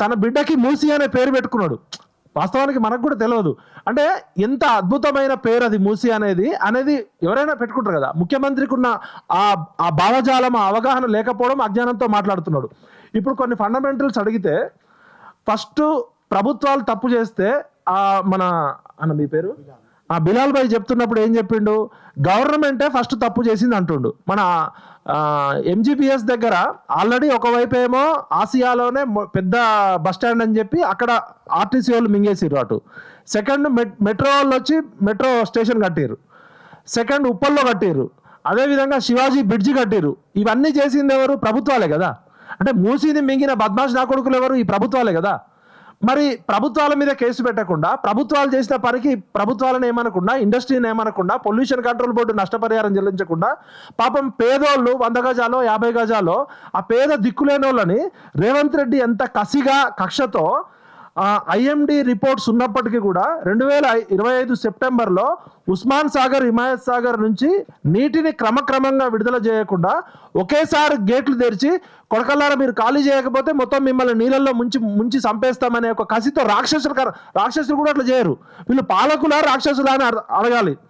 తన బిడ్డకి మూసి అనే పేరు పెట్టుకున్నాడు. వాస్తవానికి మనకు కూడా తెలియదు. అంటే ఎంత అద్భుతమైన పేరు అది మూసి అనేది ఎవరైనా పెట్టుకుంటారు కదా. ముఖ్యమంత్రికి ఉన్న ఆ భావజాలం, ఆ అవగాహన లేకపోవడం, అజ్ఞానంతో మాట్లాడుతున్నాడు. ఇప్పుడు కొన్ని ఫండమెంటల్స్ అడిగితే ఫస్ట్ ప్రభుత్వాలు తప్పు చేస్తే మన అన్న మీ పేరు బిలాల్ భాయ్ చెప్తున్నప్పుడు ఏం చెప్పిండు, గవర్నమెంటే ఫస్ట్ తప్పు చేసింది అంటుండు. మన ఎంజీపీఎస్ దగ్గర ఆల్రెడీ ఒకవైపు ఏమో ఆసియాలోనే పెద్ద బస్ స్టాండ్ అని చెప్పి అక్కడ ఆర్టీసీ వాళ్ళు మింగేసిర్రు. అటు సెకండ్ మెట్రో వాళ్ళు వచ్చి మెట్రో స్టేషన్ కట్టిర్రు. సెకండ్ ఉప్పల్లో కట్టిర్రు. అదేవిధంగా శివాజీ బ్రిడ్జి కట్టిర్రు. ఇవన్నీ చేసింది ఎవరు? ప్రభుత్వాలే కదా. అంటే మూసీని మింగిన బద్మాష్ నా కొడుకులు ఎవరు? ఈ ప్రభుత్వాలే కదా. మరి ప్రభుత్వాల మీద కేసు పెట్టకుండా, ప్రభుత్వాలు చేసిన పనికి ప్రభుత్వాలను ఏమనకుండా, ఇండస్ట్రీని ఏమనకుండా, పొల్యూషన్ కంట్రోల్ బోర్డు నష్టపరిహారం చెల్లించకుండా, పాపం పేదోళ్ళు 100 గజాలో 50 గజాలో ఆ పేద దిక్కులేని వాళ్ళని రేవంత్ రెడ్డి ఎంత కసిగా కక్షతో ఐఎండి రిపోర్ట్స్ ఉన్నప్పటికీ కూడా 2025 సెప్టెంబర్లో ఉస్మాన్ సాగర్, హిమాయత్ సాగర్ నుంచి నీటిని క్రమక్రమంగా విడుదల చేయకుండా ఒకేసారి గేట్లు తెరిచి కొడకల్లారా మీరు ఖాళీ చేయకపోతే మొత్తం మిమ్మల్ని నీళ్ళల్లో ముంచి చంపేస్తామనే ఒక కసితో రాక్షసులు కూడా అట్లా చేయరు. వీళ్ళు పాలకులా రాక్షసులా అని అడగాలి.